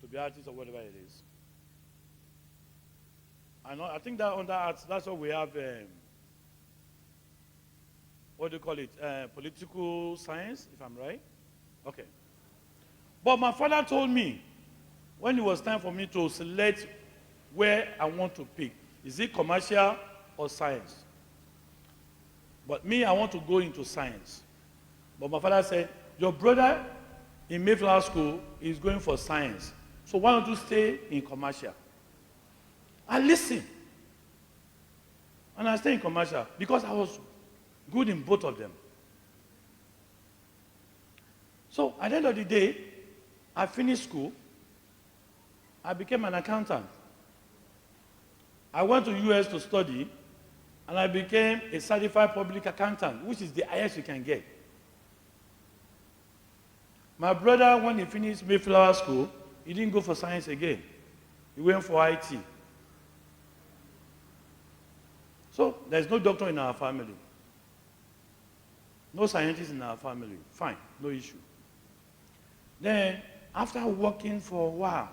to be artists or whatever it is. I think that under arts, that's what we have, what do you call it, political science, if I'm right? Okay. But my father told me, when it was time for me to select where I want to pick, is it commercial or science? But me, I want to go into science. But my father said, your brother in Mayflower School is going for science. So why don't you stay in commercial? I listened. And I stayed in commercial because I was good in both of them. So at the end of the day, I finished school. I became an accountant. I went to US to study, and I became a certified public accountant, which is the highest you can get. My brother, when he finished Mayflower School, he didn't go for science again. He went for IT. So there's no doctor in our family. No scientist in our family. Fine, no issue. Then, after working for a while,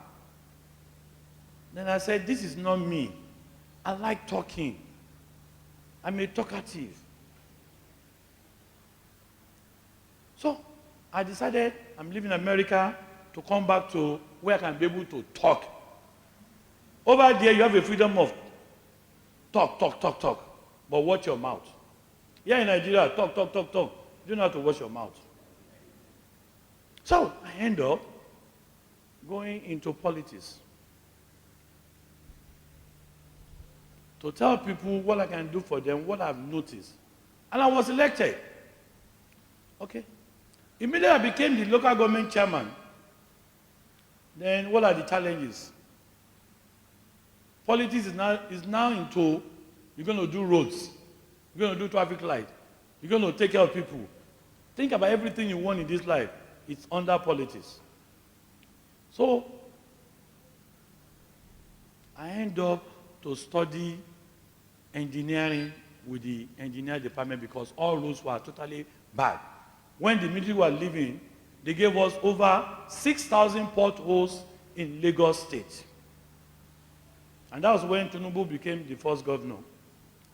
then I said, this is not me. I like talking. I'm a talkative. So, I decided I'm leaving America to come back to where I can be able to talk. Over there, you have a freedom of talk. But watch your mouth. Here in Nigeria, talk. You don't have to watch your mouth. So, I end up going into politics. To tell people what I can do for them, what I've noticed. And I was elected. Okay. Immediately I became the local government chairman. Then what are the challenges? Politics is now into, you're going to do roads. You're going to do traffic light. You're going to take care of people. Think about everything you want in this life. It's under politics. So, I end up to study engineering with the engineering department because all roads were totally bad. When the military were leaving, they gave us over 6,000 potholes in Lagos State. And that was when Tinubu became the first governor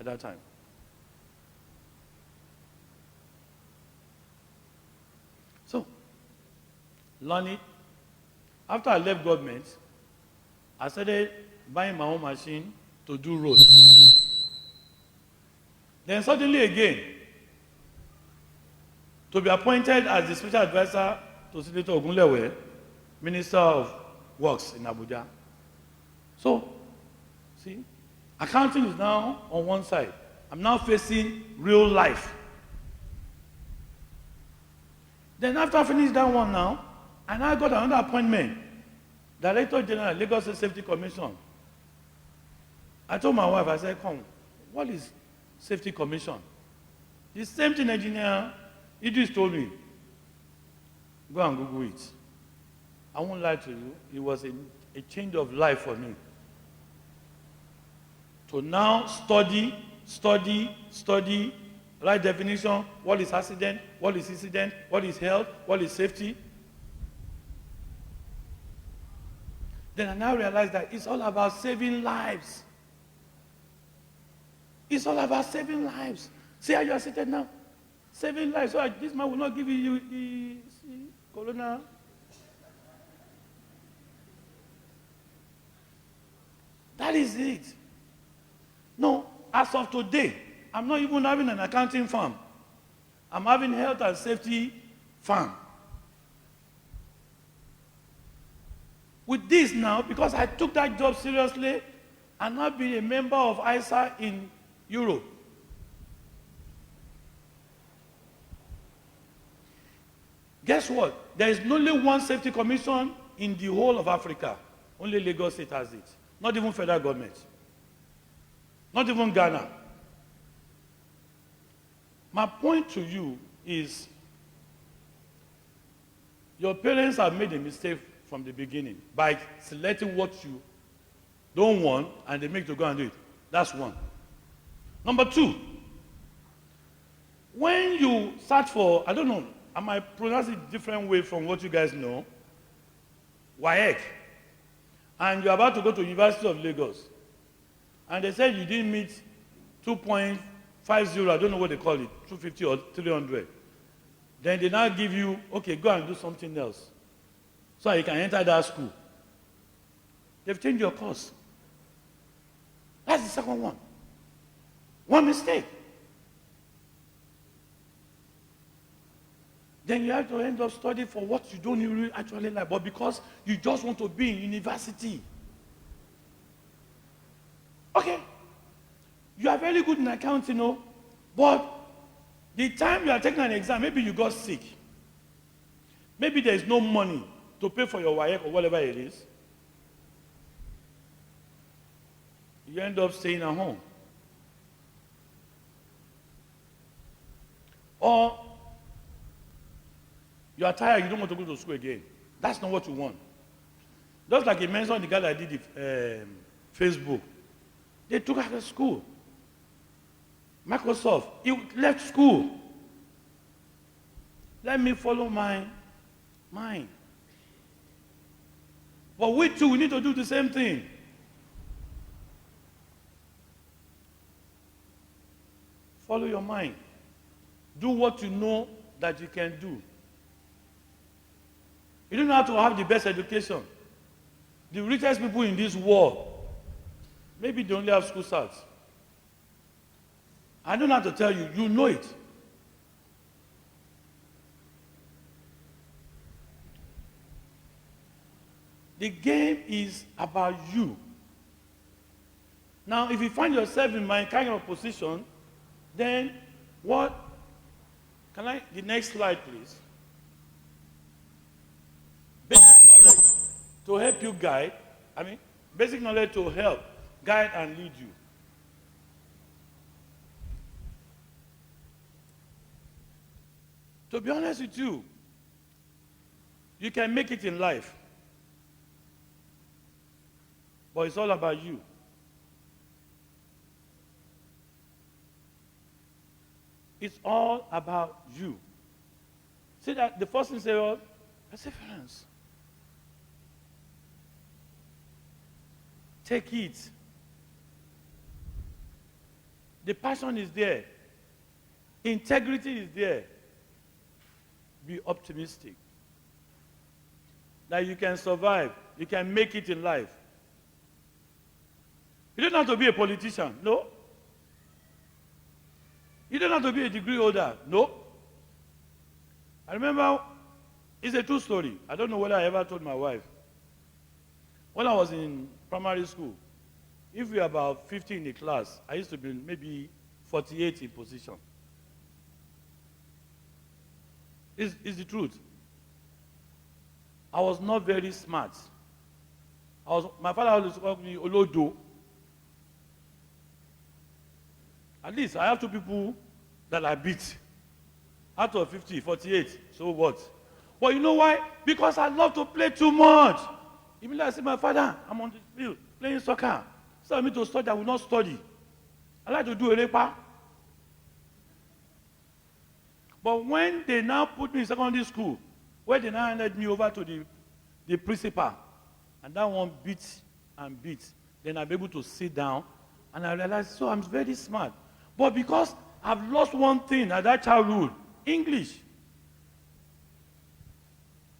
at that time. So, learn it. After I left government, I started buying my own machine to do roads. Then suddenly again, to be appointed as the special advisor to Senator Ogunlewe, Minister of Works in Abuja. So, see, accounting is now on one side. I'm now facing real life. Then after I finish that one now, I now got another appointment, Director General, Lagos State Safety Commission. I told my wife, I said, come, what is Safety Commission? The same thing engineer Idris told me. Go and Google it. I won't lie to you, it was a change of life for me. To now study, right definition, what is accident, what is incident, what is health, what is safety. Then I now realize that it's all about saving lives. It's all about saving lives. See how you are seated now? Saving lives. So this man will not give you the corona. That is it. No, as of today, I'm not even having an accounting firm. I'm having health and safety firm. With this now, because I took that job seriously, I'm now being a member of ISA in Europe. Guess what? There is only one safety commission in the whole of Africa. Only Lagos State has it. Not even federal government. Not even Ghana. My point to you is, your parents have made a mistake from the beginning by selecting what you don't want and they make you go and do it. That's one. Number two, when you search for, I don't know, I might pronounce it different way from what you guys know, WAEC. and you're about to go to University of Lagos, and they said you didn't meet 2.50, I don't know what they call it, 250 or 300. Then they now give you, okay, go and do something else, so you can enter that school. They've changed your course. That's the second one. One mistake. Then you have to end up studying for what you don't really actually like, but because you just want to be in university. Okay. You are very good in accounting, but the time you are taking an exam, maybe you got sick. Maybe there is no money to pay for your WAEC or whatever it is. You end up staying at home. Or you are tired, you don't want to go to school again. That's not what you want. Just like you mentioned the guy that did the Facebook. They took out of school. Microsoft, he left school. Let me follow mine. But we too, we need to do the same thing. Follow your mind. Do what you know that you can do. You don't have to have the best education. The richest people in this world, maybe they only have school certs. I don't have to tell you, you know it. The game is about you. Now, if you find yourself in my kind of position, then what? The next slide, please. Basic knowledge to help you guide. Basic knowledge to help guide and lead you. To be honest with you, you can make it in life. But it's all about you. It's all about you. See that the first thing say, perseverance. Take it. The passion is there. Integrity is there. Be optimistic. That you can survive. You can make it in life. You don't have to be a politician. No. You don't have to be a degree holder. No. I remember, it's a true story. I don't know whether I ever told my wife. When I was in primary school, if we were about 50 in the class, I used to be maybe 48 in position. It's the truth. I was not very smart. My father always called me Olodo. At least I have two people that I beat. Out of 50, 48. So what? But you know why? Because I love to play too much. Even like I say, my father, I'm on the field playing soccer. So I need to study, I will not study. I like to do a repa. But when they now put me in secondary school, where they now handed me over to the principal, and that one beats and beats, then I'm able to sit down, and I realized, so I'm very smart. But because I've lost one thing at that childhood, English.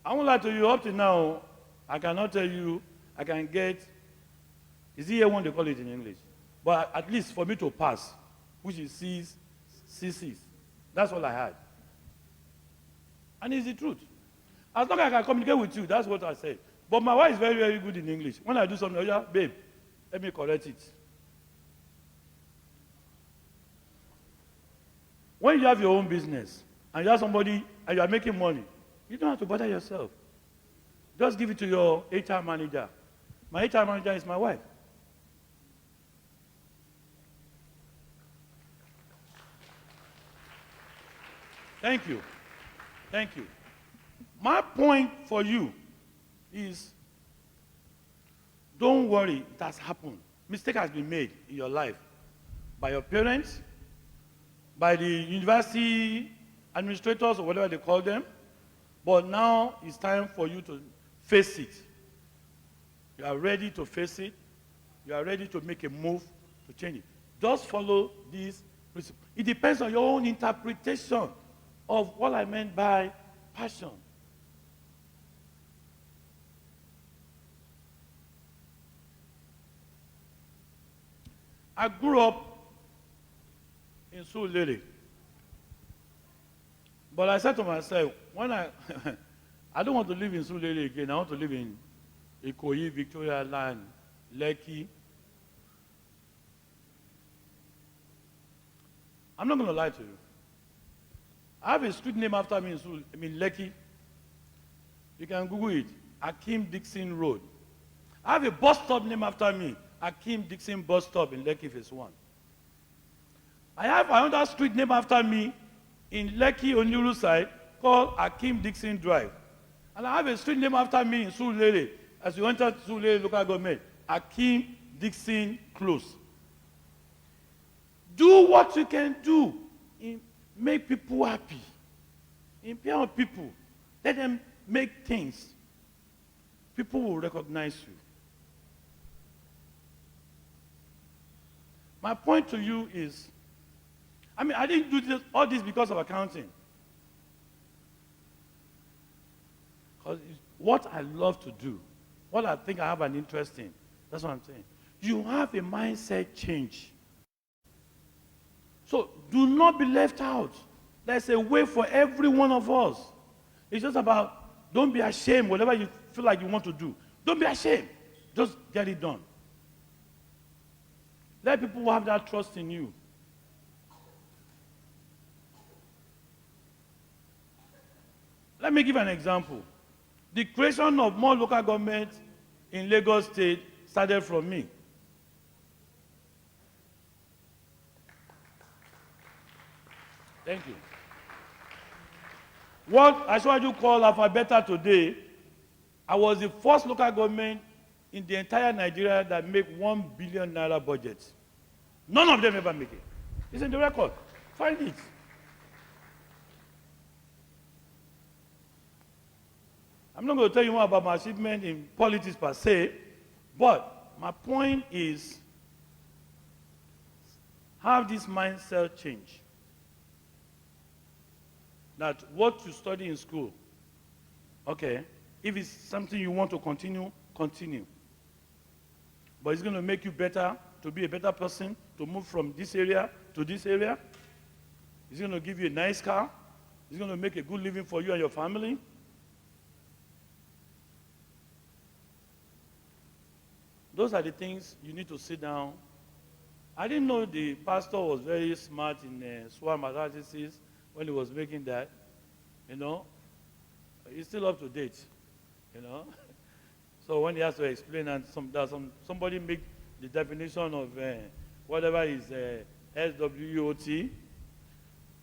I won't lie to you, up to now, I cannot tell you, I can get, is it here one they call it in English? But at least for me to pass, which is C's, CC's. That's all I had. And it's the truth. As long as I can communicate with you, that's what I said. But my wife is very, very good in English. When I do something, yeah, babe, let me correct it. When you have your own business, and you have somebody, and you are making money, you don't have to bother yourself. Just give it to your HR manager. My HR manager is my wife. Thank you. Thank you. My point for you is, don't worry, it has happened. Mistake has been made in your life by your parents, by the university administrators or whatever they call them. But now it's time for you to face it. You are ready to face it. You are ready to make a move to change it. Just follow these principles. It depends on your own interpretation of what I meant by passion. I grew up in Sulele. But I said to myself, when I don't want to live in Sulele again. I want to live in Ikoyi, Victoria Land, Lekki. I'm not going to lie to you. I have a street name after me in Lekki. You can Google it. Hakeem Dickson Road. I have a bus stop name after me. Hakeem Dickson Bus Stop in Lekki Phase 1. I have another street name after me in Lekki Oniru side called Hakeem Dickson Drive. And I have a street name after me in Sulele, as you enter Sulele local government, Hakeem Dickson Close. Do what you can do. Make people happy. Empower people. Let them make things. People will recognize you. My point to you is, I didn't do all this because of accounting. Because it's what I love to do, what I think I have an interest in. That's what I'm saying. You have a mindset change. So do not be left out. There's a way for every one of us. It's just about, don't be ashamed, whatever you feel like you want to do. Don't be ashamed. Just get it done. Let people have that trust in you. Let me give an example. The creation of more local governments in Lagos State started from me. Thank you. What Ashwaju called Alphabeta today, I was the first local government in the entire Nigeria that made 1 billion naira budget. None of them ever make it. It's in the record. Find it. I'm not going to tell you more about my achievement in politics per se, but my point is, have this mindset change. That what you study in school, okay, if it's something you want to continue, continue. But it's going to make you better, to be a better person, to move from this area to this area. It's going to give you a nice car. It's going to make a good living for you and your family. Those are the things you need to sit down. I didn't know the pastor was very smart in SWAT mathematics when he was making that. You know, he's still up to date. You know, so when he has to explain and somebody make the definition of whatever is SWOT.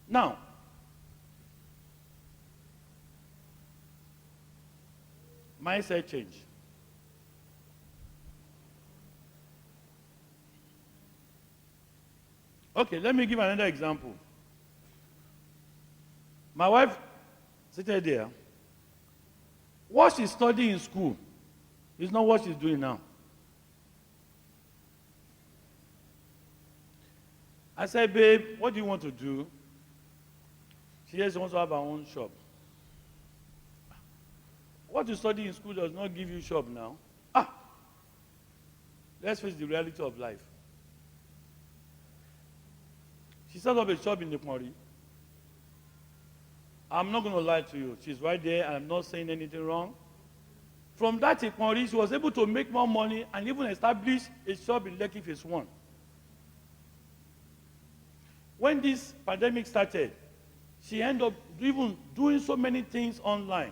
Now, mindset change. Okay, let me give another example. My wife seated there. What she studied in school is not what she's doing now. I said, babe, what do you want to do? She says she wants to have her own shop. What you study in school does not give you shop now. Let's face the reality of life. She set up a shop in Nipmori. I'm not going to lie to you. She's right there, and I'm not saying anything wrong. From that Nipmori, she was able to make more money and even establish a shop in Lekki Phase 1. When this pandemic started, she ended up even doing so many things online.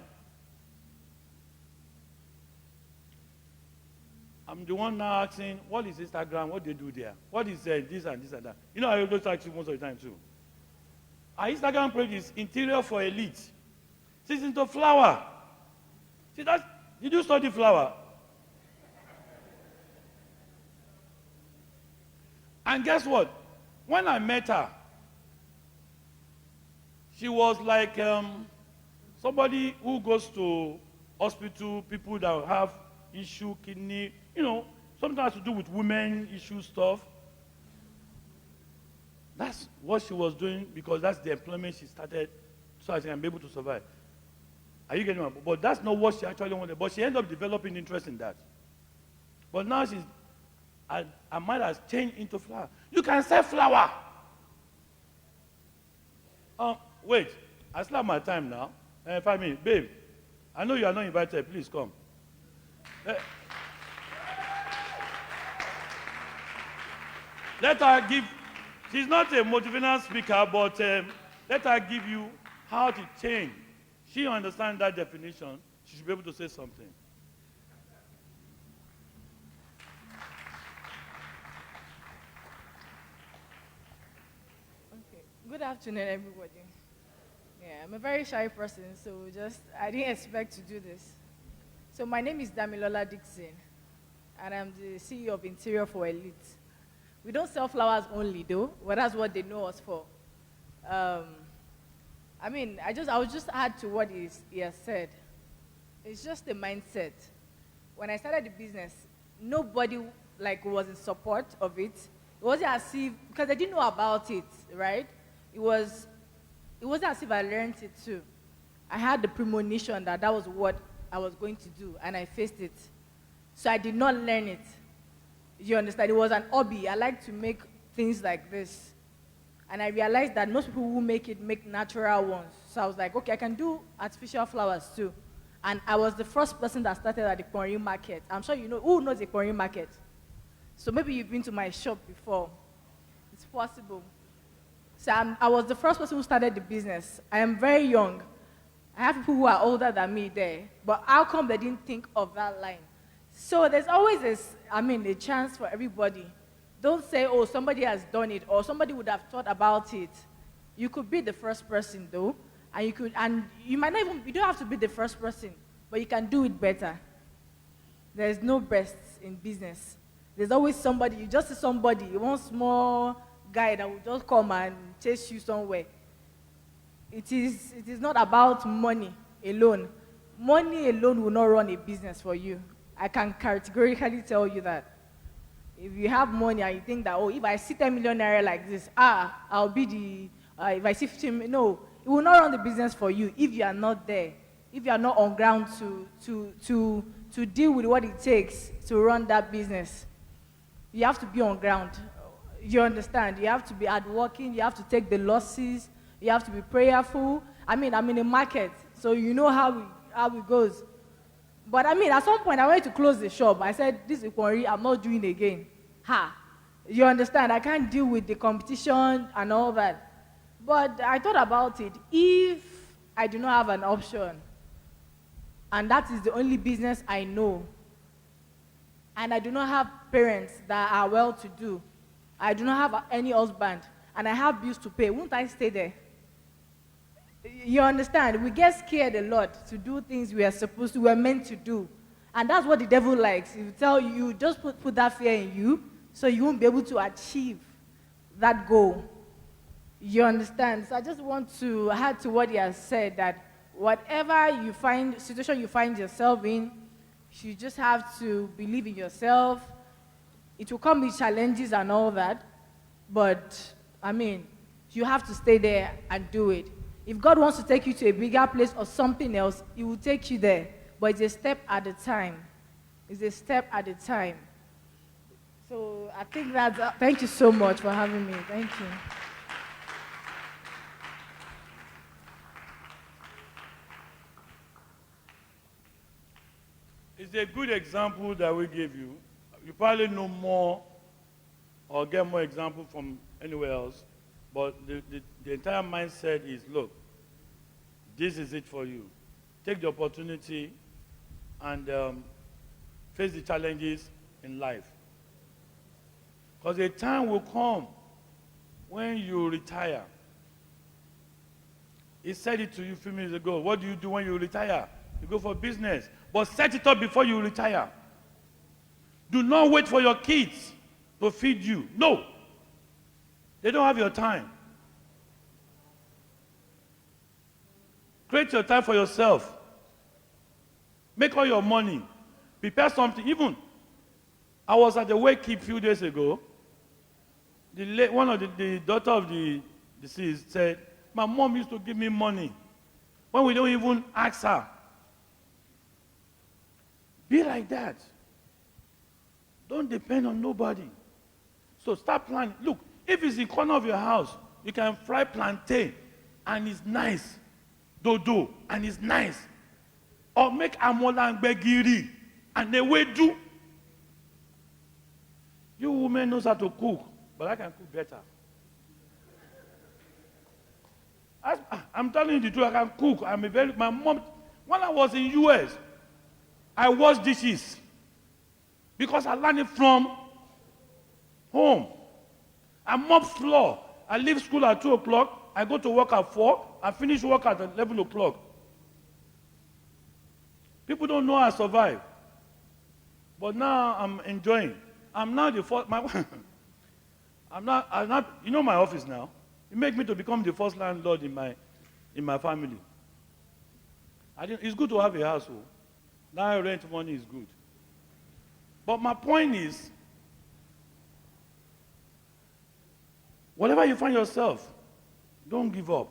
I'm the one now asking, what is Instagram? What do they do there? What is this and this and that? You know, I always ask you most of the time too. Our Instagram page is interior for elite. She's into flower. See, did you study flower? And guess what? When I met her, she was like somebody who goes to hospital, people that have issue, kidney, something has to do with women issue stuff. That's what she was doing because that's the employment she started so as she can be able to survive. Are you getting me? But that's not what she actually wanted. But she ended up developing interest in that. But now her mind has changed into flower. You can sell flower. Wait, I still have my time now. 5 minutes. Babe, I know you are not invited. Please come. Let her give, she's not a motivational speaker, but let her give you how to change. She understands that definition. She should be able to say something. Okay. Good afternoon, everybody. Yeah, I'm a very shy person, so I didn't expect to do this. So my name is Damilola Dickson, and I'm the CEO of Interior for Elite. We don't sell flowers only, though, but that's what they know us for. I will just add to what he has said. It's just a mindset. When I started the business, nobody was in support of it. It wasn't as if, because I didn't know about it, right? It wasn't as if I learned it too. I had the premonition that was what I was going to do, and I faced it. So I did not learn it. You understand? It was an hobby. I like to make things like this. And I realized that most people who make natural ones. So I was like, okay, I can do artificial flowers too. And I was the first person that started at the Korean market. I'm sure you know, who knows the Korean market? So maybe you've been to my shop before. It's possible. So I was the first person who started the business. I am very young. I have people who are older than me there. But how come they didn't think of that line? So there's always a chance for everybody. Don't say, oh, somebody has done it, or somebody would have thought about it. You could be the first person, though, and you might not even, you don't have to be the first person, but you can do it better. There's no best in business. There's always somebody, you just see somebody, one small guy that will just come and chase you somewhere. It is not about money alone. Money alone will not run a business for you. I can categorically tell you that. If you have money and you think that, oh, if I see 10 million naira like this, I'll be if I see 15, no, it will not run the business for you if you are not there, if you are not on ground to deal with what it takes to run that business. You have to be on ground. You understand? You have to be hardworking. You have to take the losses. You have to be prayerful. I'm in a market, so you know how it goes. But at some point, I wanted to close the shop. I said, this is Ikwari, I'm not doing it again. You understand? I can't deal with the competition and all that. But I thought about it. If I do not have an option, and that is the only business I know, and I do not have parents that are well-to-do, I do not have any husband, and I have bills to pay, won't I stay there? You understand? We get scared a lot to do things we're meant to do. And that's what the devil likes. He will tell you, just put that fear in you, so you won't be able to achieve that goal. You understand? So I just want to add to what he has said, that whatever situation you find yourself in, you just have to believe in yourself. It will come with challenges and all that, but you have to stay there and do it. If God wants to take you to a bigger place or something else, He will take you there. But it's a step at a time. It's a step at a time. So I think thank you so much for having me. Thank you. It's a good example that we gave you. You probably know more or get more examples from anywhere else. But the entire mindset is, look, this is it for you. Take the opportunity and face the challenges in life. Because a time will come when you retire. He said it to you a few minutes ago. What do you do when you retire? You go for business. But set it up before you retire. Do not wait for your kids to feed you. No. They don't have your time. Create your time for yourself. Make all your money. prepare something. Even, I was at the wake a few days ago. One of the daughter of the deceased said, my mom used to give me money when we don't even ask her. Be like that. Don't depend on nobody. So start planning. Look, if it's in the corner of your house, you can fry plantain, and it's nice. Dodo, and it's nice. Or make amola and begiri, and the way do. You women knows how to cook, but I can cook better. I'm telling you the truth, I can cook. My mom, when I was in US, I washed dishes because I learned it from home. I mop floor. I leave school at 2 o'clock. I go to work at 4. I finish work at 11 o'clock. People don't know I survive. But now I'm enjoying. I'm now the first. I'm not. You know my office now. It makes me to become the first landlord in my family. It's good to have a household. Now rent money is good. But my point is, whatever you find yourself, don't give up.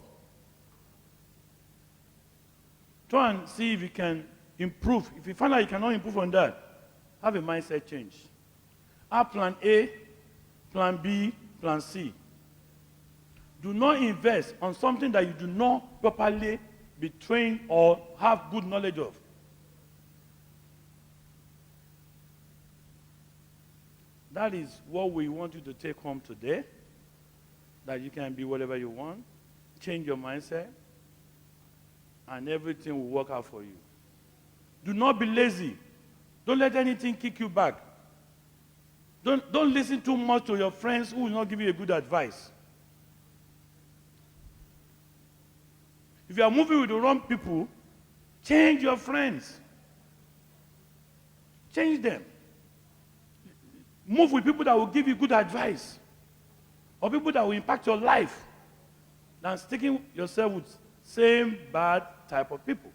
Try and see if you can improve. If you find out you cannot improve on that, have a mindset change. Have plan A, plan B, plan C. Do not invest on something that you do not properly be trained or have good knowledge of. That is what we want you to take home today, that you can be whatever you want, change your mindset, and everything will work out for you. Do not be lazy. Don't let anything kick you back. Don't listen too much to your friends who will not give you a good advice. If you are moving with the wrong people, change your friends. Change them. Move with people that will give you good advice, or people that will impact your life, than sticking yourself with same bad type of people.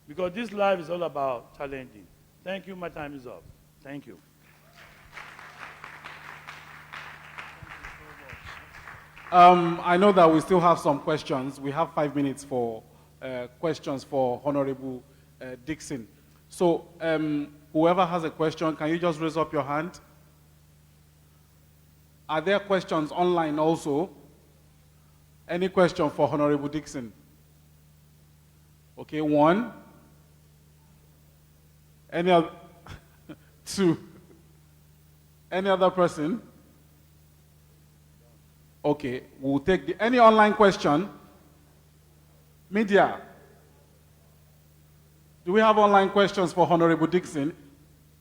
Because this life is all about challenging. Thank you. My time is up. Thank you. I know that we still have some questions. We have 5 minutes for questions for Honorable Dickson. So whoever has a question, can you just raise up your hand? Are there questions online also? Any question for Honorable Dickson? Okay, 1. Any other? 2. Any other person? Okay, we'll take any online question. Media. Do we have online questions for Honorable Dickson?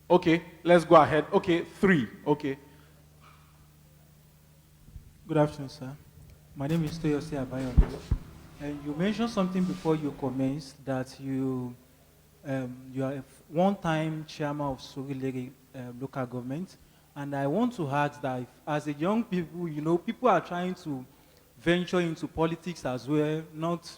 Okay, let's go ahead. Okay, 3. Okay. Good afternoon, sir. My name is Toyosi Abayo. You mentioned something before you commenced that you are a one-time chairman of Surulere local government. And I want to add that as a young people, you know, people are trying to venture into politics as well, not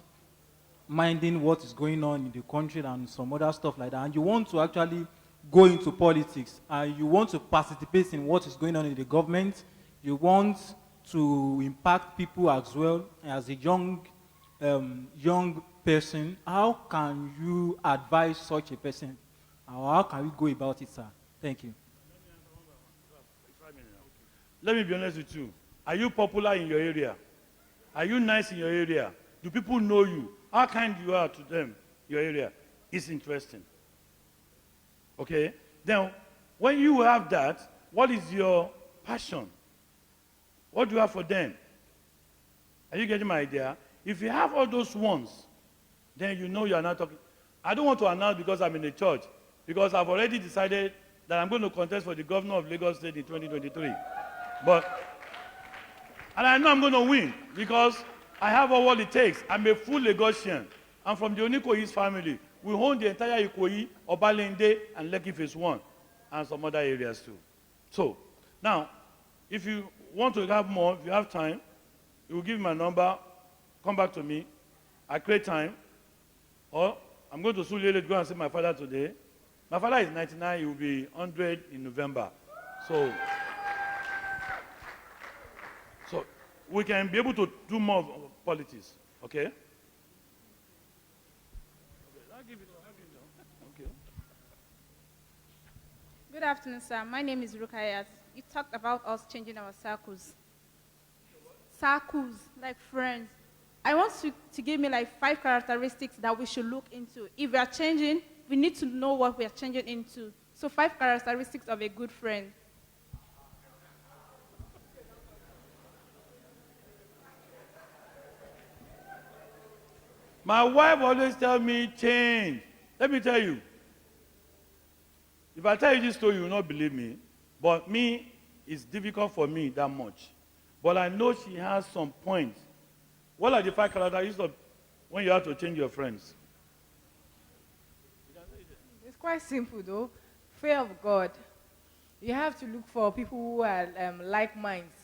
minding what is going on in the country and some other stuff like that. And you want to actually go into politics, and you want to participate in what is going on in the government. You want to impact people as well. As a young person, how can you advise such a person? Or how can we go about it, sir? Thank you. Let me be honest with you. Are you popular in your area? Are you nice in your area? Do people know you? How kind you are to them, your area? It's interesting. Okay? Then, when you have that, what is your passion? What do you have for them? Are you getting my idea? If you have all those ones, then you know you are not talking. I don't want to announce because I'm in the church, because I've already decided that I'm going to contest for the governor of Lagos State in 2023. And I know I'm going to win because I have all what it takes. I'm a full Lagosian. I'm from the Onikoyi's family. We own the entire Ikoyi, Obalende, and Lekki Phase 1, and some other areas too. So, now, if you want to have more, if you have time, you will give me my number, come back to me. I create time, or I'm going to Sulele to go and see my father today. My father is 99, he will be 100 in November. So we can be able to do more politics, okay? I'll give it. Okay. Good afternoon, sir. My name is Rukayat. You talked about us changing our circles. Circles, like friends. I want you to give me like 5 characteristics that we should look into. If we are changing, we need to know what we are changing into. So 5 characteristics of a good friend. My wife always tells me, change. Let me tell you. If I tell you this story, you will not believe me. But me, it's difficult for me that much. But I know she has some points. What are the 5 characteristics of when you have to change your friends? It's quite simple though. Fear of God. You have to look for people who are like minds.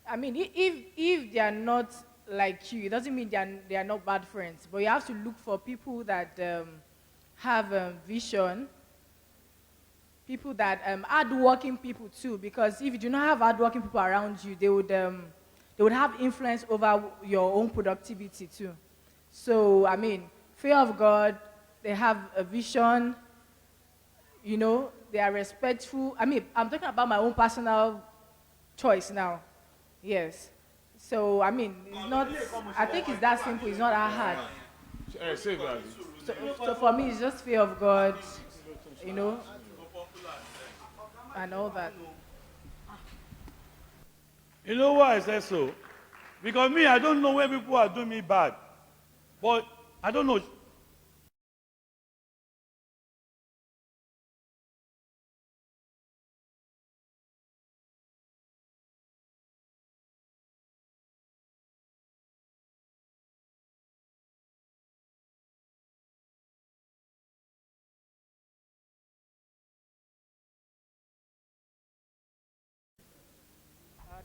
I mean, if they are not like you, it doesn't mean they are not bad friends. But you have to look for people that have vision, people that hardworking people too. Because if you do not have hardworking people around you, they would have influence over your own productivity too. So I mean, fear of God. They have a vision. You know, they are respectful. I mean, I'm talking about my own personal choice now. Yes. So, I mean, it's not, I think it's that simple. It's not that hard. So for me, it's just fear of God, you know, and all that. You know why I say so? Because me, I don't know when people are doing me bad. But I don't know.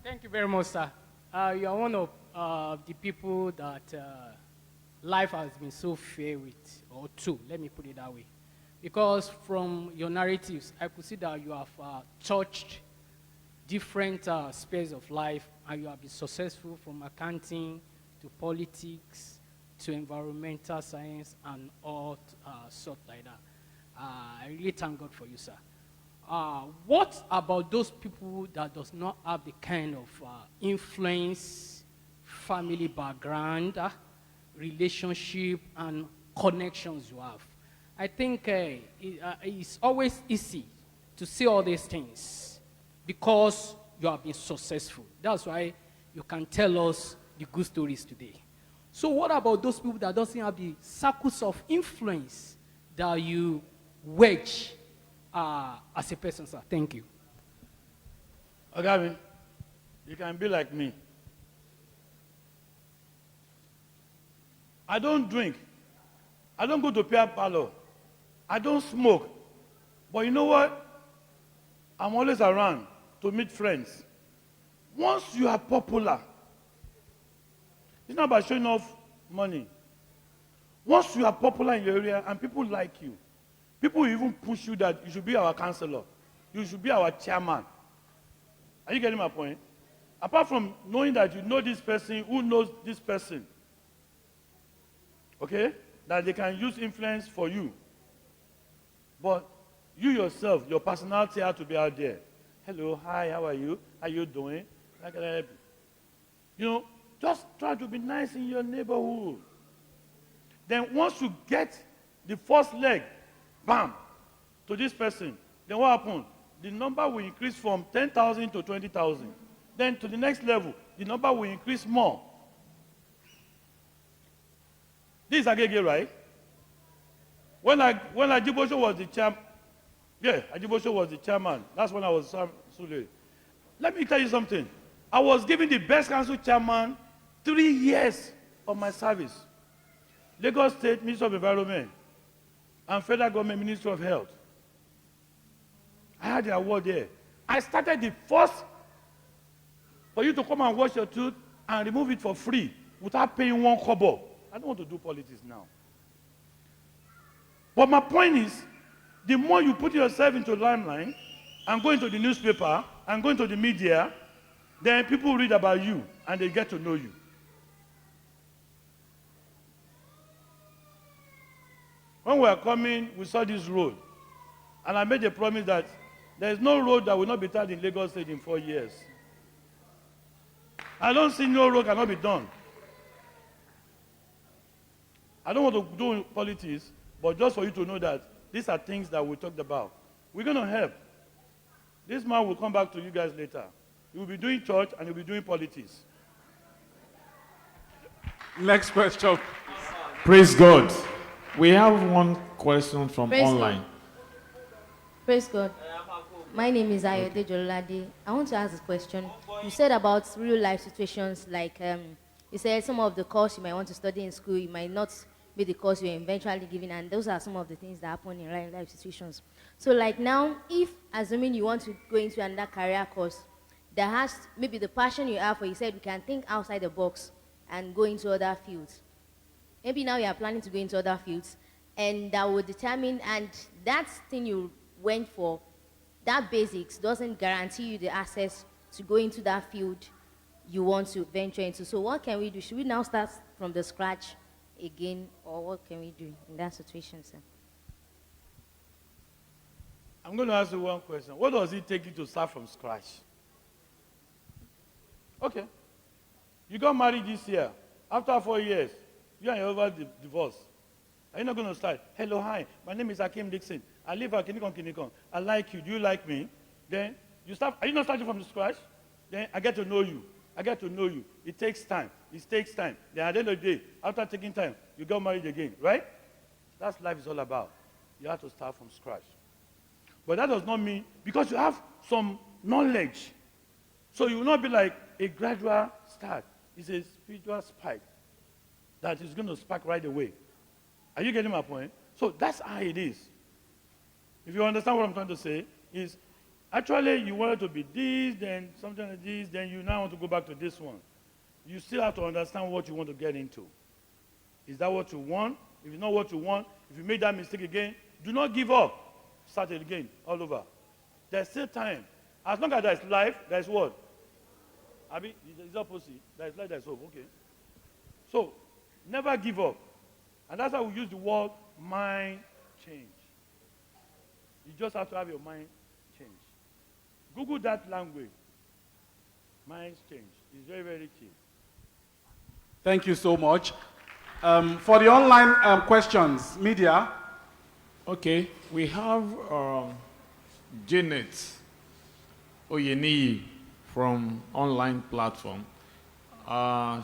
Thank you very much, sir. You are one of the people that life has been so fair with, or to, let me put it that way. Because from your narratives, I could see that you have touched different spheres of life, and you have been successful from accounting to politics to environmental science and all sorts like that. I really thank God for you, sir. What about those people that does not have the kind of influence, family background, relationship, and connections you have? I think it's always easy to say all these things because you have been successful. That's why you can tell us the good stories today. So what about those people that doesn't have the circles of influence that you wedge as a person, sir? Thank you. Agami, you can be like me. I don't drink. I don't go to beer parlor. I don't smoke. But you know what? I'm always around to meet friends. Once you are popular, it's not about showing off money. Once you are popular in your area and people like you, people will even push you that you should be our counselor. You should be our chairman. Are you getting my point? Apart from knowing that you know this person, who knows this person, okay, that they can use influence for you. But you yourself, your personality has to be out there. Hello, hi, how are you? How are you doing? How can I help you? You know, just try to be nice in your neighborhood. Then once you get the first leg, bam, to this person, then what happens? The number will increase from 10,000 to 20,000. Then to the next level, the number will increase more. This is Agege, right? When Ajibosho was the chairman, Ajibosho was the chairman. That's when I was Sule. Let me tell you something. I was given the best council chairman 3 years of my service. Lagos State Minister of Environment and Federal Government Ministry of Health. I had the award there. I started the first for you to come and wash your tooth and remove it for free without paying 1 kobo. I don't want to do politics now. But my point is, The more you put yourself into limelight and go into the newspaper and go into the media, then people read about you and they get to know you. When we were coming, we saw this road. And I made a promise that there is no road that will not be tied in Lagos State in 4 years. I don't see no road cannot be done. I don't want to do politics, but just for you to know that these are things that we talked about. We're going to help. This man will come back to you guys later. He will be doing church and he will be doing politics. Next question. Praise God. We have one question from Praise online. Praise God. My name is Ayode Jolade. I want to ask a question. You said about real life situations like you said some of the course you might want to study in school, you might not be the course you're eventually given, and those are some of the things that happen in real life situations. So like now, if assuming you want to go into another career course that has maybe the passion you have for, you said you can think outside the box and go into other fields. Maybe now you are planning to go into other fields, and that will determine, and that thing you went for, that basics doesn't guarantee you the access to go into that field you want to venture into. So what can we do? Should we now start from the scratch again, or what can we do in that situation, sir? I'm going to ask you one question. What does it take you to start from scratch? Okay. You got married this year. After 4 years, you and your husband divorced. Are you not going to start? Hello, hi. My name is Hakeem Dickson. I live at Kinikon. I like you. Do you like me? Then you start. Are you not starting from the scratch? Then I get to know you. I get to know you. It takes time. It takes time. Then at the end of the day, after taking time, you get married again, right? That's life is all about. You have to start from scratch. But that does not mean, because you have some knowledge, so you will not be like a gradual start. It's a spiritual spike that is going to spark right away. Are you getting my point? So that's how it is. If you understand what I'm trying to say, is actually you wanted to be this, then something like this, then you now want to go back to this one. You still have to understand what you want to get into. Is that what you want? If it's not what you want, if you make that mistake again, do not give up. Start it again, all over. There's still time. As long as there's life, there's what? Abi, it's opposite. There's life, there's hope. Okay. So, never give up. And that's why we use the word mind change. You just have to have your mind change. Google that language. Mind change. It's very, very cheap. Thank you so much. For the online questions, media. Okay, we have Janet Oyeniyi from online platform.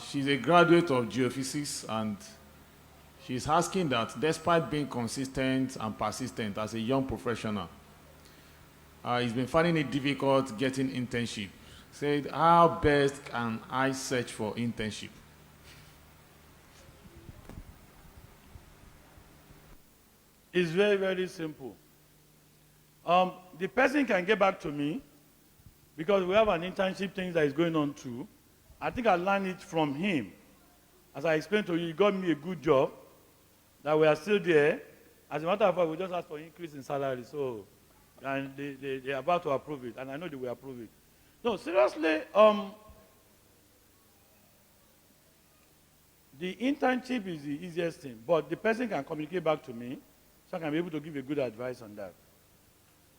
She's a graduate of geophysics, and she's asking that despite being consistent and persistent as a young professional, he's been finding it difficult getting internship. Said, how best can I search for internship? It's very, very simple. The person can get back to me because we have an internship thing that is going on too. I think I learned it from him. As I explained to you, he got me a good job, that we are still there. As a matter of fact, we just asked for increase in salary, so, and they are about to approve it, and I know they will approve it. No, seriously, the internship is the easiest thing, but the person can communicate back to me, so I can be able to give a good advice on that.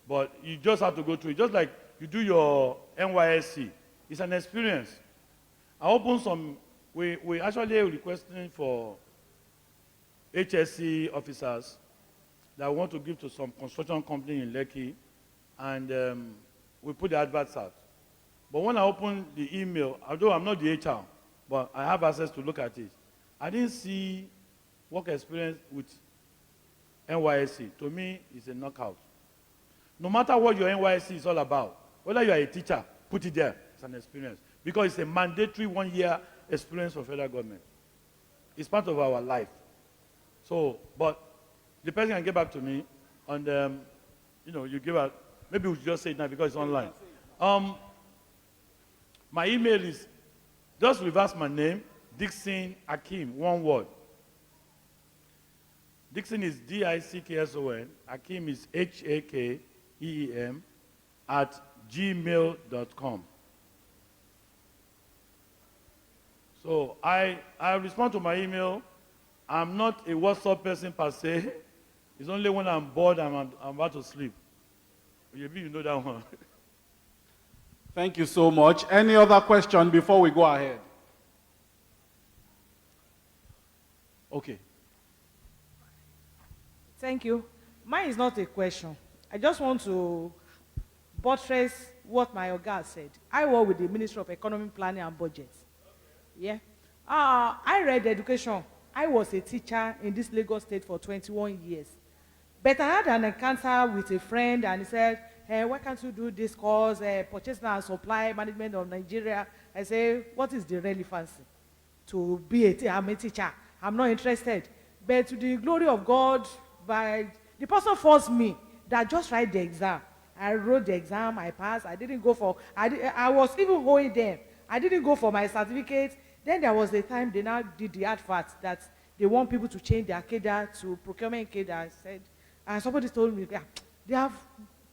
But you just have to go through it. Just like you do your NYSC. It's an experience. I opened some, we actually requesting for HSC officers that want to give to some construction company in Lekki, and we put the adverts out. But when I opened the email, although I'm not the HR, but I have access to look at it, I didn't see work experience with NYSC. To me, it's a knockout. No matter what your NYSC is all about, whether you are a teacher, put it there. It's an experience. Because it's a mandatory 1 year experience for federal government. It's part of our life. So, but the person can get back to me, and you give out, maybe we just say it now because it's online. My email is, just reverse my name, Dickson Hakeem, one word, Dickson is Dickson. Hakeem is Hakeem at gmail.com. So I respond to my email. I'm not a WhatsApp person per se. It's only when I'm bored I'm about to sleep. Maybe you know that one. Thank you so much. Any other question before we go ahead? Okay. Thank you. Mine is not a question. I just want to buttress what my Oga said. I work with the Ministry of Economic Planning and Budget. Yeah. I read education. I was a teacher in this Lagos state for 21 years. But I had an encounter with a friend and he said, hey, why can't you do this course, purchasing and supply management of Nigeria? I say, what is the relevancy to be I'm a teacher? I'm not interested. But to the glory of God, the person forced me that just write the exam. I wrote the exam, I passed. I didn't go for, I was even owing them. I didn't go for my certificate. Then there was a time they now did the advert that they want people to change their cadre to procurement cadre. I said, and somebody told me, yeah, they have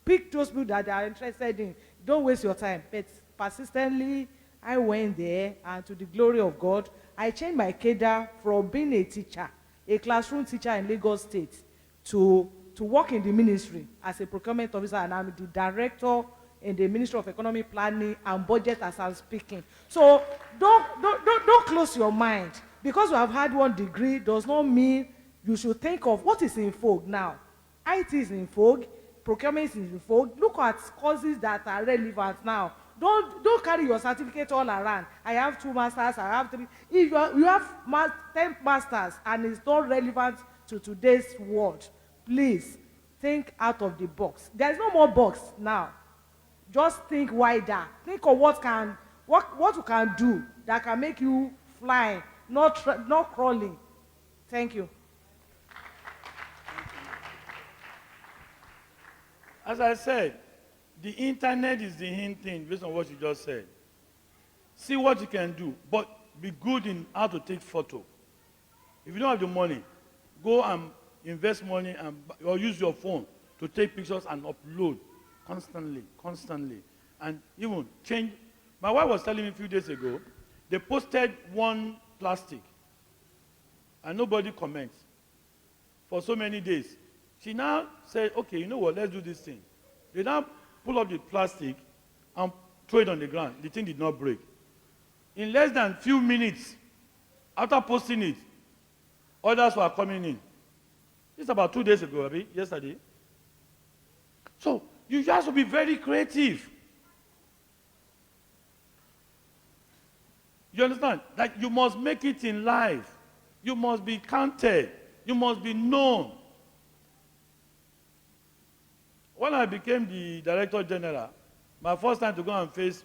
picked those people that they are interested in. Don't waste your time. But persistently, I went there, and to the glory of God, I changed my cadre from being a teacher, a classroom teacher in Lagos State, to work in the ministry as a procurement officer, and I'm the director in the Ministry of Economic Planning and Budget as I'm speaking. So don't close your mind. Because you have had one degree does not mean you should think of what is in vogue now. IT is in vogue, procurement is in vogue. Look at courses that are relevant now. Don't carry your certificate all around. I have 2 masters, I have 3. If you have 10 masters and it's not relevant to today's world, please think out of the box. There's no more box now. Just think wider. Think of what you can do that can make you fly, not crawling. Thank you. As I said, the internet is the hint thing based on what you just said. See what you can do, but be good in how to take photo. If you don't have the money, go and invest money or use your phone to take pictures and upload constantly. And even change. My wife was telling me a few days ago, they posted one plastic and nobody comments for so many days. She now said, okay, you know what, let's do this thing. They now pull up the plastic and throw it on the ground. The thing did not break. In less than few minutes, after posting it, others were coming in. This is about 2 days ago, yesterday. So you just have to be very creative. You understand? That you must make it in life. You must be counted. You must be known. When I became the Director General, my first time to go and face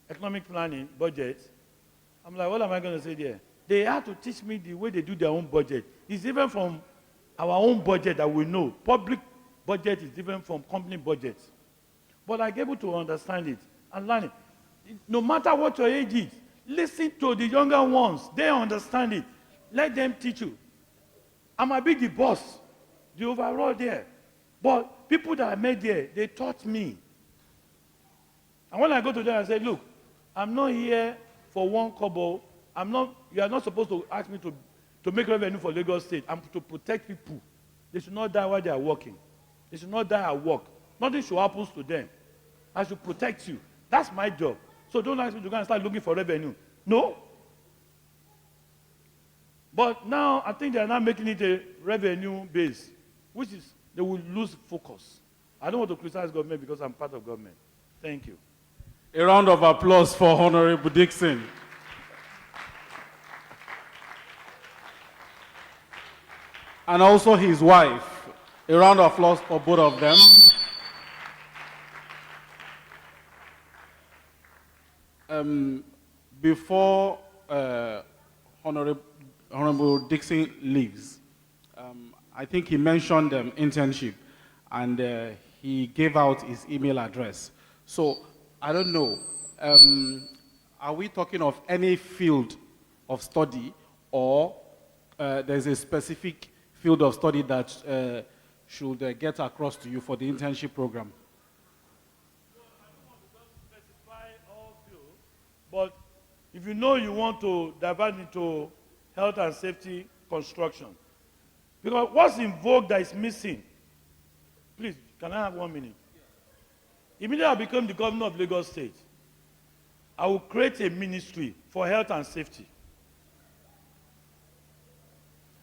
economic planning, budget, I'm like, what am I going to say there? They had to teach me the way they do their own budget. It's different from our own budget that we know. Public budget is different from company budget. But I'm able to understand it and learn it. No matter what your age is, listen to the younger ones. They understand it. Let them teach you. I might be the boss, the overall there. But people that I met there, they taught me. And when I go to them, I say, look, I'm not here for 1 kobo. You are not supposed to ask me to make revenue for Lagos State. I'm to protect people. They should not die while they are working. They should not die at work. Nothing should happen to them. I should protect you. That's my job. So don't ask me to go and start looking for revenue. No. But now I think they are now making it a revenue base, which is they will lose focus. I don't want to criticize government because I'm part of government. Thank you. A round of applause for Honorable Dickson. And also his wife. A round of applause for both of them. Before Honorable Dickson leaves, I think he mentioned internship, and he gave out his email address. So I don't know, are we talking of any field of study or there's a specific field of study that should get across to you for the internship program? Specify all fields, but if you know you want to divert into health and safety construction, because what's in vogue that is missing, please, can I have 1 minute? Immediately I become the governor of Lagos State, I will create a ministry for health and safety.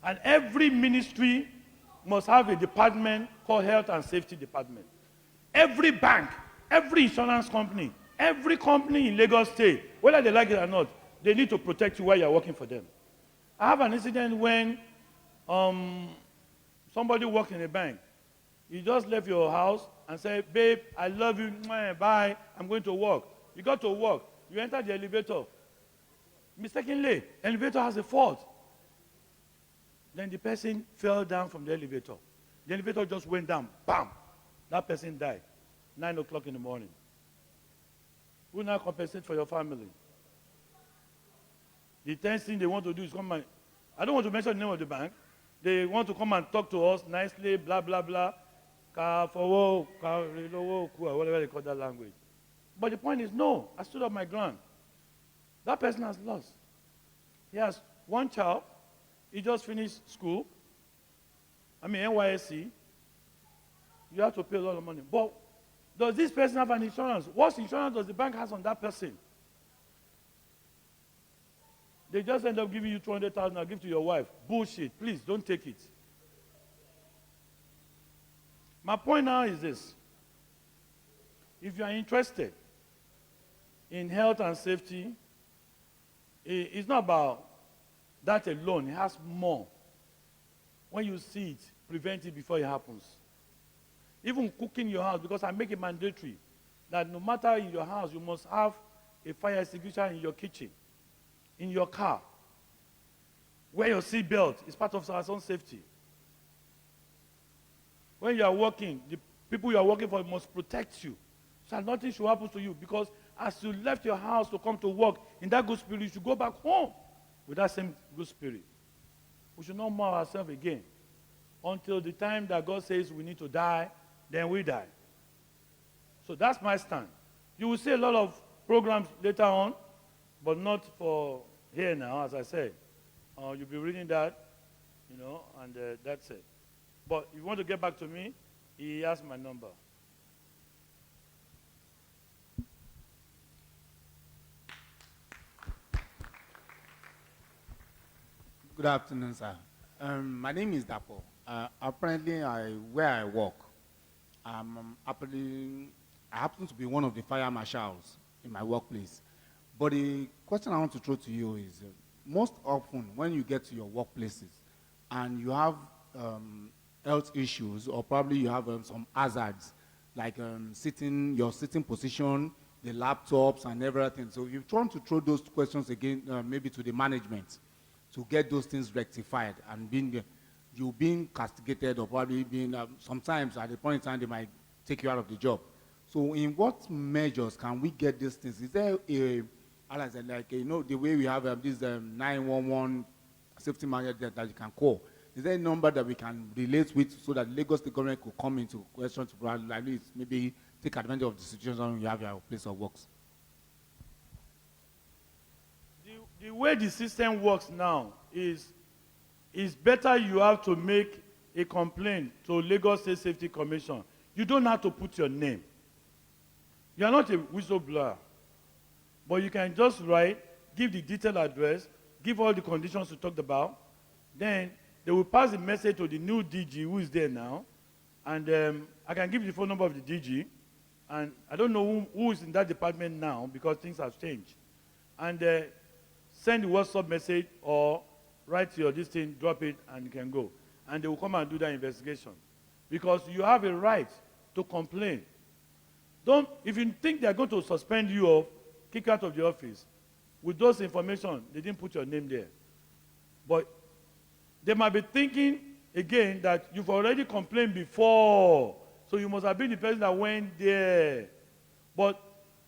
And every ministry must have a department called Health and Safety Department. Every bank, every insurance company, every company in Lagos State, whether they like it or not, they need to protect you while you're working for them. I have an incident when somebody worked in a bank. You just left your house and said, babe, I love you, bye, I'm going to work. You got to work. You enter the elevator. Mistakenly, the elevator has a fault. Then the person fell down from the elevator. The elevator just went down, bam. That person died, 9 o'clock in the morning. Who now compensate for your family? The 10th thing they want to do is come and, I don't want to mention the name of the bank. They want to come and talk to us nicely, blah, blah, blah. Whatever they call that language. But the point is, no, I stood up my ground. That person has lost. He has one child. He just finished school. NYSC. You have to pay a lot of money. But does this person have an insurance? What insurance does the bank have on that person? They just end up giving you 200,000 and give to your wife. Bullshit. Please, don't take it. My point now is this. If you are interested in health and safety, it's not about that alone. It has more. When you see it, prevent it before it happens. Even cooking your house, because I make it mandatory that no matter in your house, you must have a fire extinguisher in your kitchen, in your car. Wear your seatbelt. It's part of our own safety. When you are working, the people you are working for must protect you, so that nothing should happen to you. Because as you left your house to come to work, in that good spirit, you should go back home with that same good spirit. We should not mar ourselves again until the time that God says we need to die, then we die. So that's my stand. You will see a lot of programs later on, but not for here now, as I said. You'll be reading that, and that's it. But if you want to get back to me, he has my number. Good afternoon, sir. My name is Dapo. Apparently, where I work, I happen to be one of the fire marshals in my workplace. But the question I want to throw to you is, most often when you get to your workplaces and you have health issues, or probably you have some hazards, like your sitting position, the laptops and everything. So you're trying to throw those questions again, maybe to the management, to get those things rectified, and you being castigated, or probably being, sometimes at the point in time they might take you out of the job. So in what measures can we get these things? Is there the way we have this 911 safety manager that you can call? Is there a number that we can relate with so that Lagos State government could come into question to at least maybe take advantage of the situation when you have your place of works? The way the system works now is better you have to make a complaint to Lagos State Safety Commission. You don't have to put your name. You are not a whistleblower. But you can just write, give the detailed address, give all the conditions you talked about. Then they will pass the message to the new DG who is there now. And I can give you the phone number of the DG. And I don't know who is in that department now because things have changed. And send the WhatsApp message or write your this thing, drop it, and you can go. And they will come and do that investigation. Because you have a right to complain. If you think they're going to suspend you or kick out of the office, with those information, they didn't put your name there. But they might be thinking, again, that you've already complained before, so you must have been the person that went there. But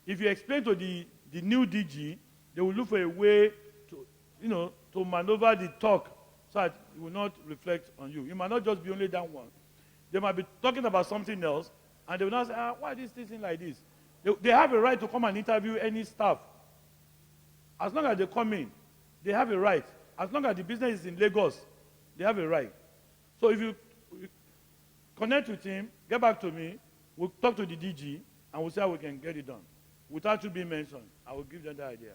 if you explain to the new DG, they will look for a way to maneuver the talk so that it will not reflect on you. You might not just be only that one. They might be talking about something else, and they will not say, why is this thing like this? They have a right to come and interview any staff. As long as they come in, they have a right. As long as the business is in Lagos, they have a right. So if you connect with him, get back to me, we'll talk to the DG, and we'll see how we can get it done. Without you being mentioned, I will give them the idea.